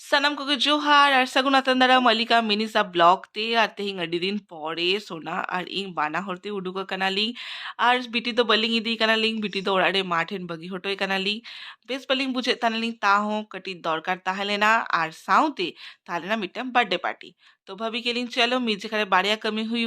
Sanam ko Johar ar Saguna Tandara Malika Minisa blog te ar tehing adidin pore sona ar ing bana horte uduga kanaling ar biti do baling idi kanaling biti do orade martin bagi hotoi kanaling bes baling buje tanaling taho kati dorkar tahale na ar saute tahale na mitam birthday party तो भाभी के लिंग चलो मिर्जे करे बाड़िया कमी हुई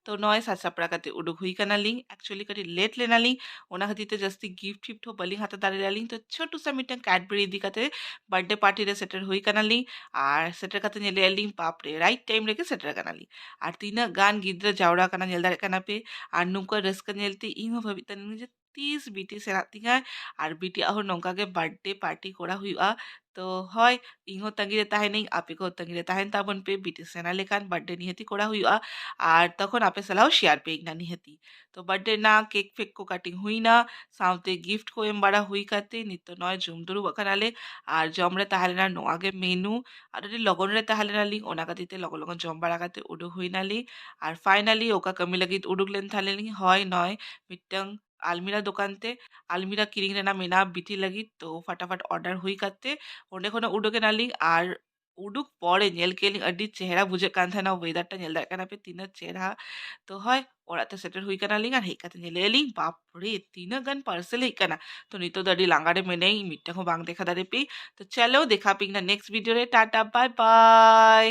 तो नॉय सात सपरा कते उडुक हुई कना लिंग एक्चुअली कटी लेट लेना लिंग ओना खातिर ते जस्ती गिफ्ट टिफ्ट हो बलिंग हाथ दारे लिंग तो छोटू सा मिटन कैडबरी दी कते बर्थडे पार्टी रे सेटर हुई कनाली আর সেটার কাছে ñele এলিং বাপরে রাইট টাইম রেখে সেটার কানালি আর তিনা গান গিদ্রা jaura kana ñel dare kana pe আর nungka raska ñelti ইংও ভাবিতানি যে 30 বিটি সেরা তিঙা আর বিটি আহর নৌকা গে বার্থডে পার্টি করা হুইয়া তো হয় ইংও তাঙ্গিরে তাহেন আপে কো তাঙ্গিরে তাহেন তাবন পে বিটি সেনা লেখান বার্থডে নিহেতি করা হুইয়া আর তখন আপে সালাও শেয়ার পে ইগনা নিহেতি তো বার্থডে না কেক ফেক को কাটিং हुई ना साउते गिफ्ट को एम बड़ा हुई काते नित्य नय जुमदुरु बखानाले আর জমরে তাহলে না নোয়াগে মেনু আর যদি লগনরে তাহলে না লিং ওনাকাতিতে লগ লগন জম্বা রাখাতে উডু হই না লি আর ফাইনালি ওকা কামি লাগি উডুকলেন থালে লি হয় নয় মিটং আলমিরা দোকানতে আলমিরা কিরিং রে না মেনা বিটি লাগি তো फटाफट ऑर्डर हुई करते ओंडे खोना उडुके ना ली আর উডুক পরে নেল কেলিং আডি চেহারা বুঝে কান থানা ওয়েদারটা নেল দার কানা পে তিনা চেহারা তো হয় ওরাতে সেটেল হুই কানা লিং আর হেকাতে নেলে লিং বাপরে তিনা গান পার্সেল হেকানা तो नहीं तो दड़ी लांगाड़े में नहीं मिट्टा को बांग देखा दारे पी तो चलो देखा पिंग ना नेक्स्ट वीडियो रे टाटा बाय बाय